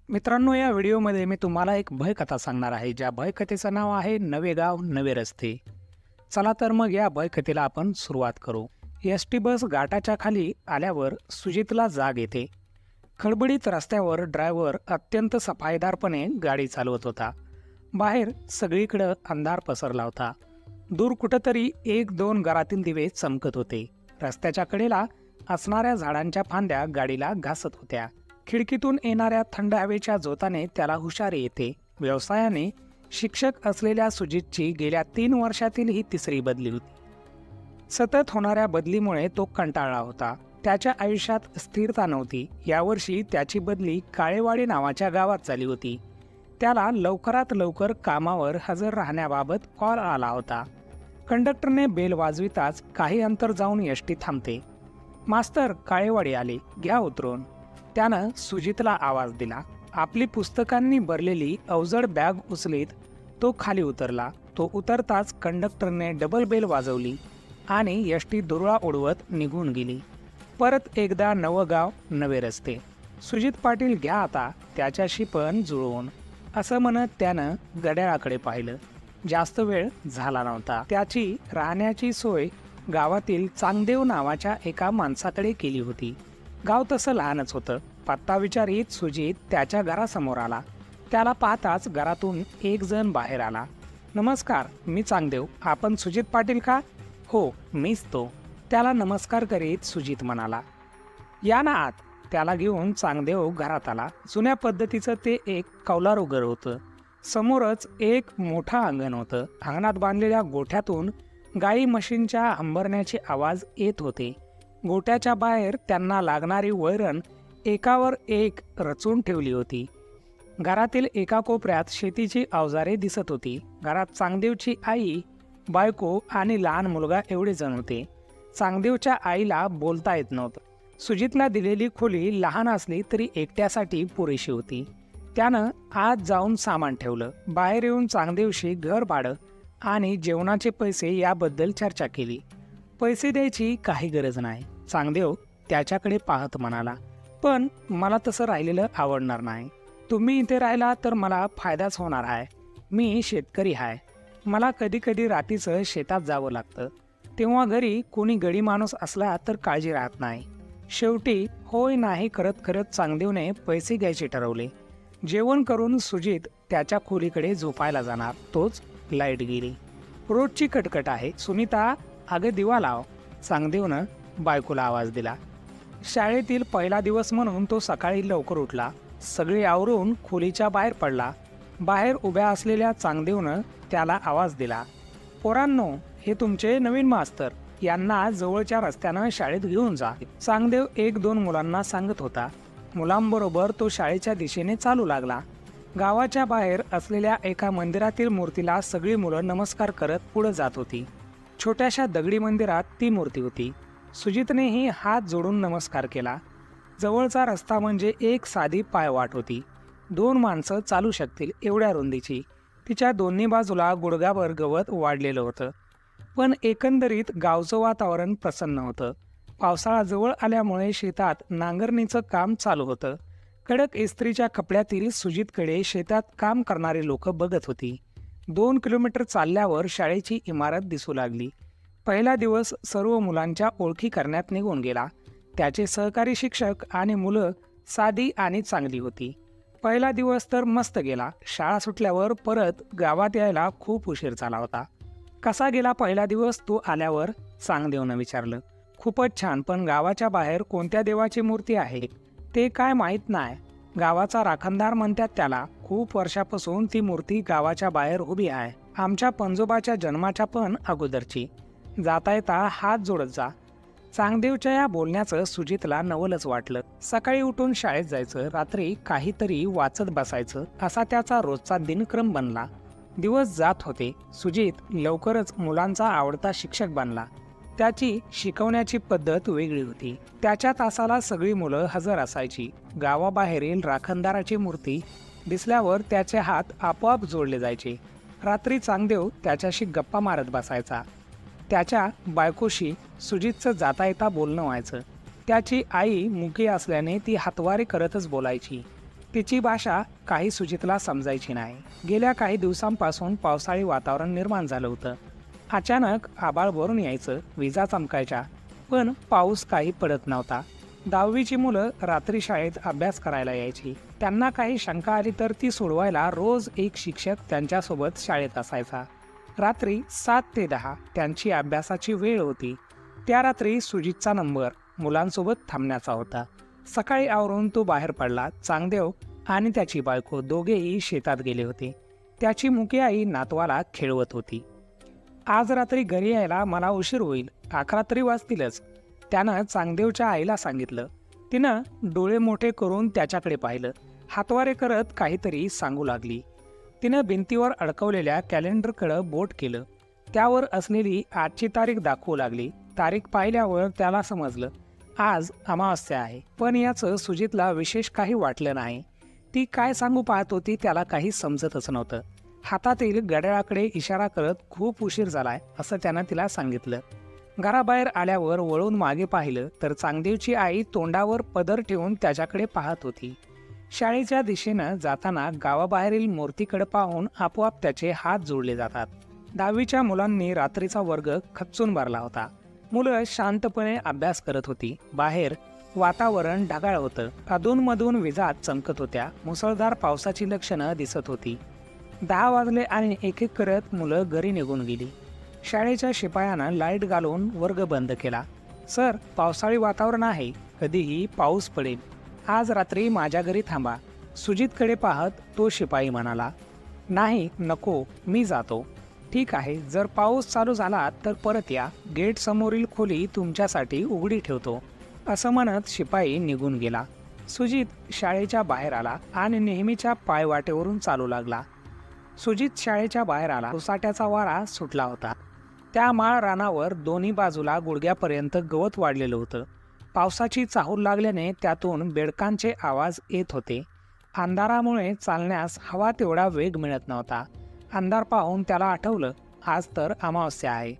मित्रांनो, या व्हिडिओमध्ये मी तुम्हाला एक भयकथा सांगणार आहे. ज्या भयकथेचं नाव आहे नवे गाव नवे रस्ते. चला तर मग या भयकथेला आपण सुरुवात करू. एस.टी बस घाटाच्या खाली आल्यावर सुजितला जाग येते. खडबडीत रस्त्यावर ड्रायव्हर अत्यंत सफाईदारपणे गाडी चालवत होता. बाहेर सगळीकडे अंधार पसरला होता. दूर कुठंतरी एक दोन घरातील दिवे चमकत होते. रस्त्याच्या कडेला असणाऱ्या झाडांच्या फांद्या गाडीला घासत होत्या. खिडकीतून येणाऱ्या थंड हवेच्या झोताने त्याला हुशारी येते. व्यवसायाने शिक्षक असलेल्या सुजितची गेल्या 3 वर्षातील ही तिसरी बदली होती. सतत होणाऱ्या बदलीमुळे तो कंटाळला होता. त्याच्या आयुष्यात स्थिरता नव्हती. यावर्षी त्याची बदली काळेवाडी नावाच्या गावात झाली होती. त्याला लवकरात लवकर कामावर हजर राहण्याबाबत कॉल आला होता. कंडक्टरने बेल वाजविताच काही अंतर जाऊन एसटी थांबते. मास्तर, काळेवाडी आले, घ्या उतरून. त्यानं सुजितला आवाज दिला. आपली पुस्तकांनी भरलेली अवजड बॅग उचलीत तो खाली उतरला. तो उतरताच कंडक्टरने डबल बेल वाजवली आणि एसटी दुरळा उडवत निघून गेली. परत एकदा नवं गाव नवे रस्ते. सुजित पाटील घ्या आता त्याच्याशी पण जुळवून, असं म्हणत त्यानं घड्याळाकडे पाहिलं. जास्त वेळ झाला नव्हता. त्याची राहण्याची सोय गावातील चांगदेव नावाच्या एका माणसाकडे केली होती. गाव तसं लहानच होतं. पत्ता विचारीत सुजित त्याच्या घरासमोर आला. त्याला पाहताच घरातून एक जण बाहेर आला. नमस्कार, मी चांगदेव. आपण सुजित पाटील का? हो, मीच तो. त्याला नमस्कार करीत सुजित म्हणाला, या ना आत. त्याला घेऊन चांगदेव घरात आला. जुन्या पद्धतीचं ते एक कौलारू घर होतं. समोरच एक मोठं अंगण होतं. अंगणात बांधलेल्या गोठ्यातून गाई म्हशींच्या हंबरण्याचे आवाज येत होते. गोट्याच्या बाहेर त्यांना लागणारी वैरण एकावर एक रचून ठेवली होती. घरातील एका कोपऱ्यात शेतीची अवजारे दिसत होती. घरात चांगदेवची आई, बायको आणि लहान मुलगा एवढे जण होते. चांगदेवच्या आईला बोलता येत नव्हतं. सुजितला दिलेली खोली लहान असली तरी एकट्यासाठी पुरेशी होती. त्यानं आत जाऊन सामान ठेवलं. बाहेर येऊन चांगदेवशी घर भाडं आणि जेवणाचे पैसे याबद्दल चर्चा केली. पैसे द्यायची काही गरज नाही. चांगदेव त्याच्याकडे पाहत म्हणाला, पण मला तसं राहिलेलं आवडणार नाही. तुम्ही इथे राहिला तर मला फायदाच होणार आहे. मी शेतकरी आहे. मला कधी कधी रात्रीचं शेतात जावं लागतं. तेव्हा घरी कोणी गडी माणूस असला तर काळजी राहत नाही. शेवटी होय नाही करत करत चांगदेवने पैसे घ्यायचे ठरवले. जेवण करून सुजित त्याच्या खोलीकडे झोपायला जाणार. तोच लाईट गेली. रोजची कटकट आहे. सुनीता, अगं दिवा लाव. चांगदेवनं बायकोला आवाज दिला. शाळेतील पहिला दिवस म्हणून तो सकाळी लवकर उठला. सगळे आवरून खोलीच्या बाहेर पडला. बाहेर उभ्या असलेल्या चांगदेवनं त्याला आवाज दिला, पोरांनो, हे तुमचे नवीन मास्तर. यांना जवळच्या रस्त्यानं शाळेत घेऊन जा. चांगदेव 1-2 मुलांना सांगत होता. मुलांबरोबर तो शाळेच्या दिशेने चालू लागला. गावाच्या बाहेर असलेल्या एका मंदिरातील मूर्तीला सगळी मुलं नमस्कार करत पुढे जात होती. छोट्याशा दगडी मंदिरात ती मूर्ती होती. सुजितनेही हात जोडून नमस्कार केला. जवळचा रस्ता म्हणजे एक साधी पायवाट होती. 2 माणसं चालू शकतील एवढ्या रुंदीची. तिच्या दोन्ही बाजूला गुडघाभर गवत वाढलेलं होतं. पण एकंदरीत गावचं वातावरण प्रसन्न होतं. पावसाळा जवळ आल्यामुळे शेतात नांगरणीचं काम चालू होतं. कडक इस्त्रीच्या कपड्यातील सुजितकडे शेतात काम करणारी लोक बघत होती. 2 किलोमीटर चालल्यावर शाळेची इमारत दिसू लागली. पहिला दिवस सर्व मुलांच्या ओळखी करण्यात निघून गेला. त्याचे सहकारी शिक्षक आणि मुलं साधी आणि चांगली होती. पहिला दिवस तर मस्त गेला. शाळा सुटल्यावर परत गावात यायला खूप उशीर झाला होता. कसा गेला पहिला दिवस, तो आल्यावर चांगदेवनं विचारलं. खूपच छान, पण गावाच्या बाहेर कोणत्या देवाची मूर्ती आहे ते काय माहीत नाही. गावाचा राखणदार म्हणतात त्याला. खूप वर्षापासून ती मूर्ती गावाच्या बाहेर उभी आहे. आमच्या पंजोबाच्या जन्माच्या पण अगोदरची. जाता येता हात जोडत जा. चांगदेवच्या या बोलण्याचं सुजितला नवलच वाटलं. सकाळी उठून शाळेत जायचं, रात्री काहीतरी वाचत बसायचं, असा त्याचा रोजचा दिनक्रम बनला. दिवस जात होते. सुजित लवकरच मुलांचा आवडता शिक्षक बनला. त्याची शिकवण्याची पद्धत वेगळी होती. त्याच्या तासाला सगळी मुलं हजर असायची. गावाबाहेरील राखणदाराची मूर्ती दिसल्यावर त्याचे हात आपोआप जोडले जायचे. रात्री चांगदेव त्याच्याशी गप्पा मारत बसायचा. त्याच्या बायकोशी सुजितचं जाता येता बोलणं व्हायचं. त्याची आई मुकी असल्याने ती हातवारे करतच बोलायची. तिची भाषा काही सुजितला समजायची नाही. गेल्या काही दिवसांपासून पावसाळी वातावरण निर्माण झालं होतं. अचानक आभाळ भरून यायचं, विजा चमकायच्या, पण पाऊस काही पडत नव्हता. 10वीची मुलं रात्री शाळेत अभ्यास करायला यायची. त्यांना काही शंका आली तर ती सोडवायला रोज एक शिक्षक त्यांच्यासोबत शाळेत असायचा. रात्री 7 ते 10 त्यांची अभ्यासाची वेळ होती. त्या रात्री सुजितचा नंबर मुलांसोबत थांबण्याचा होता. सकाळी आवरून तो बाहेर पडला. चांगदेव आणि त्याची बायको दोघेही शेतात गेले होते. त्याची मुकी आई नातवाला खेळवत होती. आज रात्री घरी यायला मला उशीर होईल, 11 तरी वाजतीलच, त्यानं चांगदेवच्या आईला सांगितलं. तिनं डोळे मोठे करून त्याच्याकडे पाहिलं. हातवारे करत काहीतरी सांगू लागली. तिनं भिंतीवर अडकवलेल्या कॅलेंडरकडे बोट केलं. त्यावर असलेली आजची तारीख दाखवू लागली. तारीख पाहिल्यावर त्याला समजलं आज अमावस्या आहे. पण याचं सुजितला विशेष काही वाटलं नाही. ती काय सांगू पाहत होती त्याला काही समजतच नव्हतं. हातातील घड्याळाकडे इशारा करत खूप उशीर झालाय असं त्यानं तिला सांगितलं. घराबाहेर आल्यावर वळून मागे पाहिलं तर चांगदेवची आई तोंडावर पदर ठेवून त्याच्याकडे पाहत होती. शाळेच्या दिशेनं जाताना गावाबाहेरील मूर्तीकडे पाहून आपोआप त्याचे हात जोडले जातात. 10वीच्या मुलांनी रात्रीचा वर्ग खच्चून भरला होता. मुलं शांतपणे अभ्यास करत होती. बाहेर वातावरण ढगाळ होतं. अधूनमधून विजा चमकत होत्या. मुसळधार पावसाची लक्षणं दिसत होती. 10 वाजले आणि एक एक करत मुलं घरी निघून गेली. शाळेच्या शिपायानं लाईट घालून वर्ग बंद केला. सर, पावसाळी वातावरण आहे, कधीही पाऊस पडेल. आज रात्री माझ्या घरी थांबा. सुजितकडे पाहत तो शिपाई म्हणाला. नाही, नको, मी जातो. ठीक आहे, जर पाऊस चालू झाला तर परत या. गेट समोरील खोली तुमच्यासाठी उघडी ठेवतो, असं म्हणत शिपाई निघून गेला. सुजित शाळेच्या बाहेर आला आणि नेहमीच्या पायवाटेवरून चालू लागला. सुजित शाळेच्या बाहेर आला. उसाट्याचा वारा सुटला होता. त्या माळ रानावर दोन्ही बाजूला गुडघ्यापर्यंत गवत वाढलेलं होतं. पावसाची चाहूल लागल्याने त्यातून बेडकांचे आवाज येत होते. अंधारामुळे चालण्यास हवा तेवढा वेग मिळत नव्हता. अंधार पाहून त्याला आठवलं आज तर अमावस्या आहे.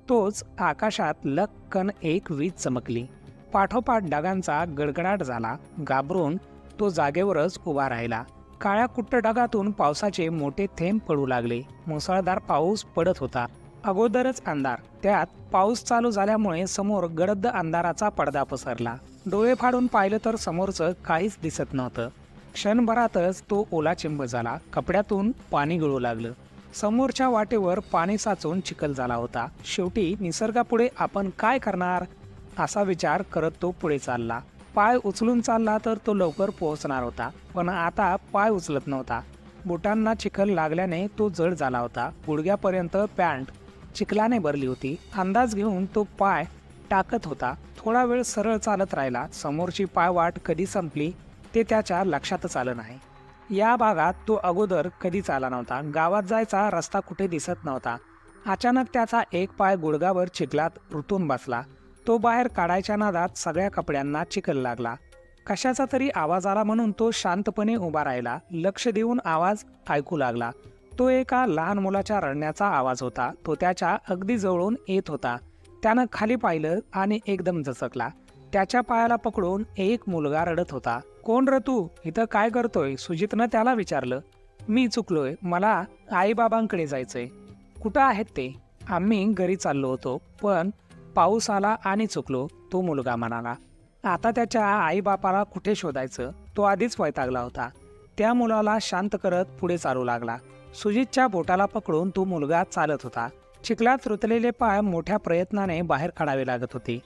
तोच आकाशात लक्कन एक वीज चमकली. पाठोपाठ ढगांचा गडगडाट झाला. घाबरून तो जागेवरच उभा राहिला. काळ्या कुट्ट ढगातून पावसाचे मोठे थेंब पडू लागले. मुसळधार पाऊस पडत होता. अगोदरच अंधार, त्यात पाऊस चालू झाल्यामुळे समोर गडद अंधाराचा पडदा पसरला. डोळे फाडून पाहिलं तर समोरचं काहीच दिसत नव्हतं. क्षणभरातच तो ओलाचिंब झाला. कपड्यातून पाणी गळू लागलं. समोरच्या वाटेवर पाणी साचून चिखल झाला होता. शेवटी निसर्गापुढे आपण काय करणार असा विचार करत तो पुढे चालला. पाय उचलून चालला तर तो लवकर पोहोचणार होता, पण आता पाय उचलत नव्हता. बुटांना चिखल लागल्याने तो जड झाला होता. गुडघ्यापर्यंत पॅन्ट चिखलाने भरली होती. अंदाज घेऊन तो पाय टाकत होता. थोडा वेळ सरळ चालत राहिला. समोरची पायवाट कधी संपली ते त्याच्या लक्षातच आलं नाही. या भागात तो अगोदर कधीच आला नव्हता. गावात जायचा रस्ता कुठे दिसत नव्हता. अचानक त्याचा एक पाय गुडघावर चिखलात रुतून बसला. तो बाहेर काढायच्या नादात सगळ्या कपड्यांना चिखल लागला. कशाचा तरी आवाज आला म्हणून तो शांतपणे उभा राहिला. लक्ष देऊन आवाज ऐकू लागला. तो एका लहान मुलाच्या रडण्याचा आवाज होता. तो त्याच्या अगदी जवळून येत होता. त्यानं खाली पाहिलं आणि एकदम दचकला. त्याच्या पायाला पकडून एक मुलगा रडत होता. कोण रे तू, इथं काय करतोय? सुजितनं त्याला विचारलं. मी चुकलोय, मला आईबाबांकडे जायचंय. कुठं आहेत ते? आम्ही घरी चाललो होतो, पण पाऊस आला आणि चुकलो, तो मुलगा म्हणाला. आता त्याच्या आईबापाला कुठे शोधायचं, तो आधीच वैतागला होता. त्या मुलाला शांत करत पुढे चालू लागला. सुजितच्या बोटाला पकडून तो मुलगा चालत होता. चिखलात रुतलेले पाय मोठ्या प्रयत्नाने बाहेर काढावे लागत होते.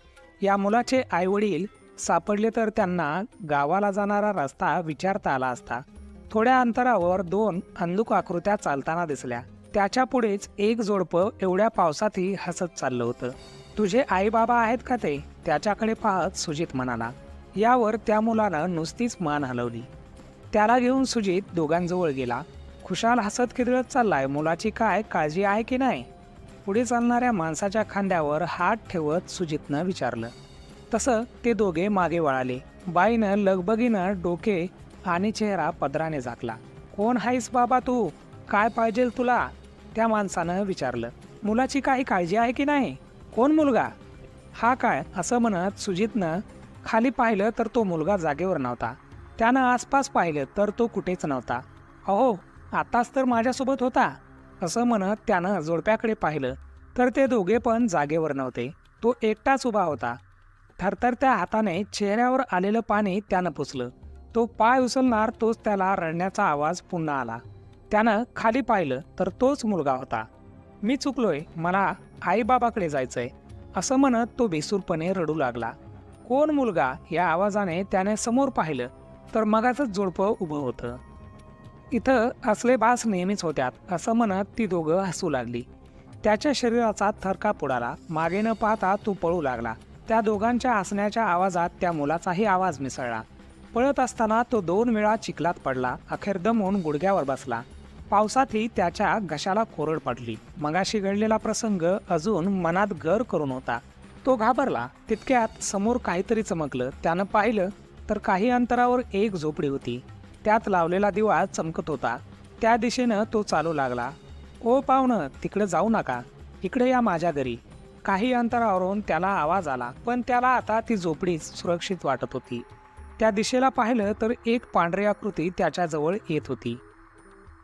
या मुलाचे आईवडील सापडले तर त्यांना गावाला जाणारा रस्ता विचारता आला असता. थोड्या अंतरावर 2 अंधुक आकृत्या चालताना दिसल्या. त्याच्या पुढेच एक जोडपं एवढ्या पावसातही हसत चाललं होतं. तुझे आई बाबा आहेत का ते? त्याच्याकडे पाहत सुजित म्हणाला. यावर त्या मुलानं नुसतीच मान हलवली. त्याला घेऊन सुजित दोघांजवळ गेला. खुशाल हसत खिदळत चाललाय. मुलाची काय काळजी आहे की नाही? पुढे चालणाऱ्या माणसाच्या खांद्यावर हात ठेवत सुजितनं विचारलं. तसं ते दोघे मागे वळाले. बाईनं लगबगीनं डोके आणि चेहरा पदराने झाकला. कोण आहेस बाबा तू? काय पाहिजे तुला? त्या माणसानं विचारलं. मुलाची काही काळजी आहे की नाही? कोण मुलगा? हा काय? असं म्हणत सुजितनं खाली पाहिलं तर तो मुलगा जागेवर नव्हता. त्यानं आसपास पाहिलं तर तो कुठेच नव्हता. अहो, आताच तर माझ्यासोबत होता, असं म्हणत त्यानं जोडप्याकडे पाहिलं तर ते दोघे पण जागेवर नव्हते. तो एकटाच उभा होता. थरथरत्या हाताने चेहऱ्यावर आलेलं पाणी त्यानं पुसलं. तो पाय उचलणार तोच त्याला रडण्याचा आवाज पुन्हा आला. त्यानं खाली पाहिलं तर तोच मुलगा होता. मी चुकलोय, मला आईबाबाकडे जायचंय, असं म्हणत तो बेसूरपणे रडू लागला. कोण मुलगा या आवाजाने त्याने समोर पाहिलं तर मगाचंच जोडपं उभं होतं. इथं असले बास नेहमीच होत्यात, असं म्हणत ती दोघं हसू लागली. त्याच्या शरीराचा थरकाप उडाला. मागे न पाहता तो पळू लागला. त्या दोघांच्या हसण्याच्या आवाजात त्या मुलाचाही आवाज मिसळला. पळत असताना तो 2 वेळा चिखलात पडला. अखेर दमून गुडघ्यावर बसला. पावसातही त्याच्या घशाला कोरड पडली. मगाशी घडलेला प्रसंग अजून मनात घर करून होता. तो घाबरला. तितक्यात समोर काहीतरी चमकलं. त्यानं पाहिलं तर काही अंतरावर एक झोपडी होती. त्यात लावलेला दिवा चमकत होता. त्या दिशेनं तो चालू लागला. ओ पाहुणं, तिकडे जाऊ नका, इकडे या माझ्या घरी. काही अंतरावरून त्याला आवाज आला, पण त्याला आता ती झोपडीच सुरक्षित वाटत होती. त्या दिशेला पाहिलं तर एक पांढरी आकृती त्याच्याजवळ येत होती.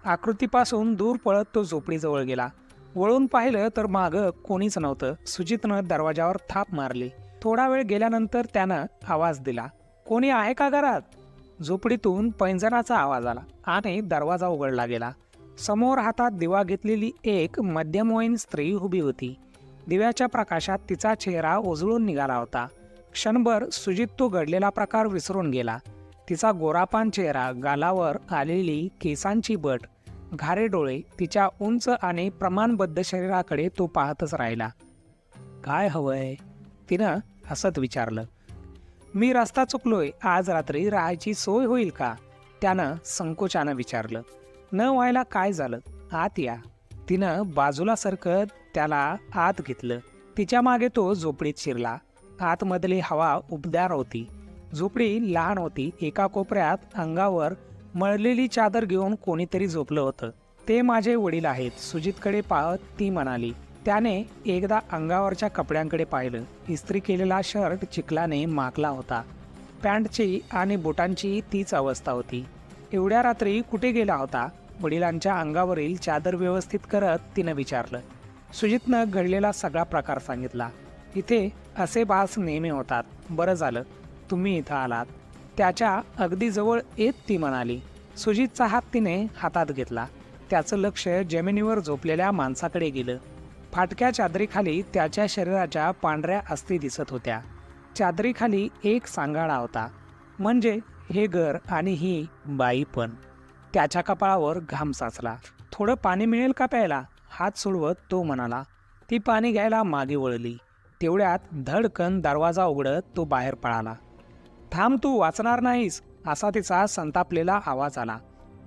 आकृतीपासून दूर पळत तो झोपडीजवळ गेला. वळून पाहिलं तर मागं कोणीच नव्हतं. सुजितनं दरवाजावर थाप मारली. थोडा वेळ गेल्यानंतर त्यानं आवाज दिला, कोणी आहे का घरात? झोपडीतून पैंजणाचा आवाज आला आणि दरवाजा उघडला गेला. समोर हातात दिवा घेतलेली एक मध्यमवयीन स्त्री उभी होती. दिव्याच्या प्रकाशात तिचा चेहरा उजळून निघाला होता. क्षणभर सुजित तो घडलेला प्रकार विसरून गेला. तिचा गोरापान चेहरा, गालावर आलेली केसांची बट, घारे डोळे, तिच्या उंच आणि प्रमाणबद्ध शरीराकडे तो पाहतच राहिला. काय हवंय? तिनं हसत विचारलं. मी रस्ता चुकलोय, आज रात्री राहायची सोय होईल का? त्यानं संकोचानं विचारलं. न व्हायला काय झालं? आत या. तिनं बाजूला सरकत त्याला आत घेतलं. तिच्या मागे तो झोपडीत शिरला. आतमधली हवा उबदार होती. झोपडी लहान होती. एका कोपऱ्यात अंगावर मळलेली चादर घेऊन कोणीतरी झोपलं होतं. ते माझे वडील आहेत, सुजितकडे पाहत ती म्हणाली. त्याने एकदा अंगावरच्या कपड्यांकडे पाहिलं. इस्त्री केलेला शर्ट चिखलाने माखला होता. पॅन्टची आणि बुटांची तीच अवस्था होती. एवढ्या रात्री कुठे गेला होता? वडिलांच्या अंगावरील चादर व्यवस्थित करत तिनं विचारलं. सुजितनं घडलेला सगळा प्रकार सांगितला. इथे असे बास नेहमी होतात. बरं झालं तुम्ही इथं आलात. त्याच्या अगदी जवळ येत ती म्हणाली. सुजितचा हात तिने हातात घेतला. त्याचं लक्ष जमिनीवर झोपलेल्या माणसाकडे गेलं. फाटक्या चादरीखाली त्याच्या शरीराच्या पांढऱ्या अस्थी दिसत होत्या. चादरीखाली एक सांगाडा होता. म्हणजे हे घर आणि ही बाई पण. त्याच्या कपाळावर घाम साचला. थोडं पाणी मिळेल का प्यायला? हात सोडवत तो म्हणाला. ती पाणी घ्यायला मागे वळली. तेवढ्यात धडकन दरवाजा उघडत तो बाहेर पळाला. थांब, तू वाचणार नाहीस, असा तिचा संतापलेला आवाज आला.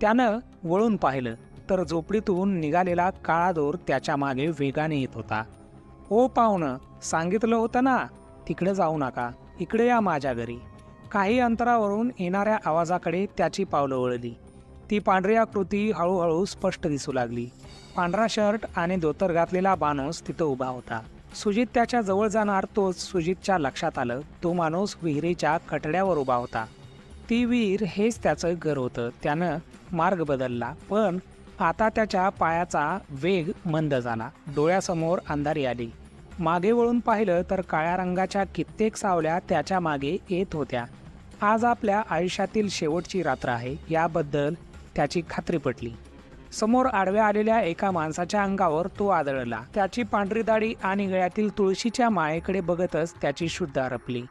त्यानं वळून पाहिलं तर झोपडीतून निघालेला काळा दोर त्याच्या मागे वेगाने येत होता. ओ पाहुणं, सांगितलं होतं ना, तिकडे जाऊ नका, इकडे या माझ्या घरी. काही अंतरावरून येणाऱ्या आवाजाकडे त्याची पावलं वळली. ती पांढरी आकृती हळूहळू स्पष्ट दिसू लागली. पांढरा शर्ट आणि धोतर घातलेला माणूस तिथं उभा होता. सुजित त्याच्या जवळ जाणार तोच सुजितच्या लक्षात आलं. तो माणूस विहिरीच्या कठड्यावर उभा होता. ती विहीर हेच त्याचं घर होतं. त्यानं मार्ग बदलला, पण आता त्याच्या पायाचा वेग मंद झाला. डोळ्यासमोर अंधारी आली. मागे वळून पाहिलं तर काळ्या रंगाच्या कित्येक सावल्या त्याच्या मागे येत होत्या. आज आपल्या आयुष्यातील शेवटची रात्र आहे याबद्दल त्याची खात्री पटली. समोर आडव्या आलेल्या एका माणसाच्या अंगावर तो आदळला. त्याची पांढरी दाढी आणि गळ्यातील तुळशीच्या माळेकडे बघतच त्याची शुद्ध हरपली.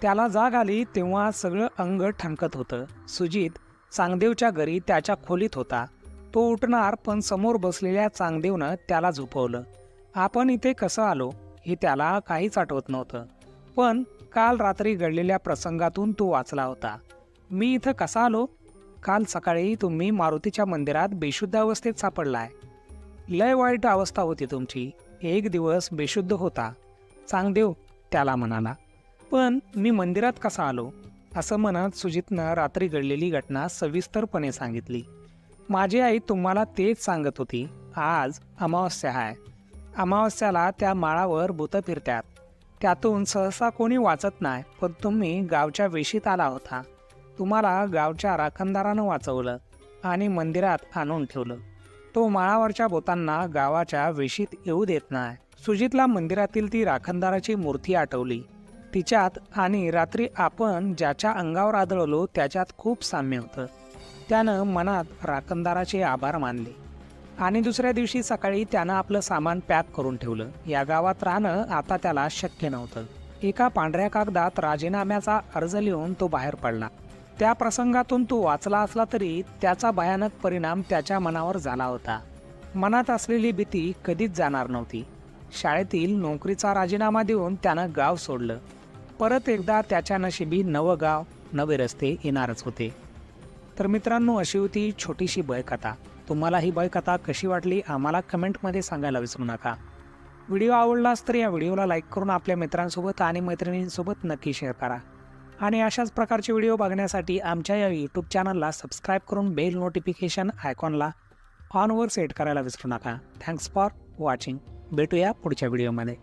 त्याला जाग आली तेव्हा सगळं अंग ठणकत होतं. सुजित चांगदेवच्या घरी त्याच्या खोलीत होता. तो उठणार पण समोर बसलेल्या चांगदेवनं त्याला झोपवलं. आपण इथे कसं आलो हे त्याला काहीच आठवत नव्हतं, पण काल रात्री घडलेल्या प्रसंगातून तो वाचला होता. मी इथं कसा आलो? काल सकाळी तुम्ही मारुतीच्या मंदिरात बेशुद्ध अवस्थेत सापडलाय. लय वाईट अवस्था होती तुमची. एक दिवस बेशुद्ध होता, चांगदेव त्याला म्हणाला. पण मी मंदिरात कसा आलो? असं म्हणत सुजितनं रात्री घडलेली घटना सविस्तरपणे सांगितली. माझी आई तुम्हाला तेच सांगत होती. आज अमावस्या आहे. अमावस्याला त्या माळावर भूतं फिरतात. त्यातून सहसा कोणी वाचत नाही, पण तुम्ही गावच्या वेशीत आला होता. तुम्हाला गावच्या राखणदारानं वाचवलं आणि मंदिरात आणून ठेवलं. तो माळावरच्या भूतांना गावाच्या वेशीत येऊ देत नाही. सुजितला मंदिरातील ती राखणदाराची मूर्ती आठवली. तिच्यात आणि रात्री आपण ज्याच्या अंगावर आदळलो त्याच्यात खूप साम्य होतं. त्यानं मनात राखणदाराचे आभार मानले आणि दुसऱ्या दिवशी सकाळी त्यानं आपलं सामान पॅक करून ठेवलं. या गावात राहणं आता त्याला शक्य नव्हतं. एका पांढऱ्या कागदात राजीनाम्याचा अर्ज लिहून तो बाहेर पडला. त्या प्रसंगातून तो वाचला असला तरी त्याचा भयानक परिणाम त्याच्या मनावर झाला होता. मनात असलेली भीती कधीच जाणार नव्हती. शाळेतील नोकरीचा राजीनामा देऊन त्यानं गाव सोडलं. परत एकदा त्याच्या नशिबी नवं गाव, नवे रस्ते येणारच होते. तर मित्रांनो, अशी होती छोटीशी भयकथा. तुम्हाला ही भयकथा कशी वाटली आम्हाला कमेंटमध्ये सांगायला विसरू नका. व्हिडिओ आवडलाच तर या व्हिडिओला लाईक करून आपल्या मित्रांसोबत आणि मैत्रिणींसोबत नक्की शेअर करा. आणि अशाच प्रकारचे व्हिडिओ बघण्यासाठी आमच्या या यूट्यूब चॅनलला सबस्क्राईब करून बेल नोटिफिकेशन आयकॉनला ऑनवर सेट करायला विसरू नका. Thanks for watching. भेटूया पुढच्या व्हिडिओमध्ये.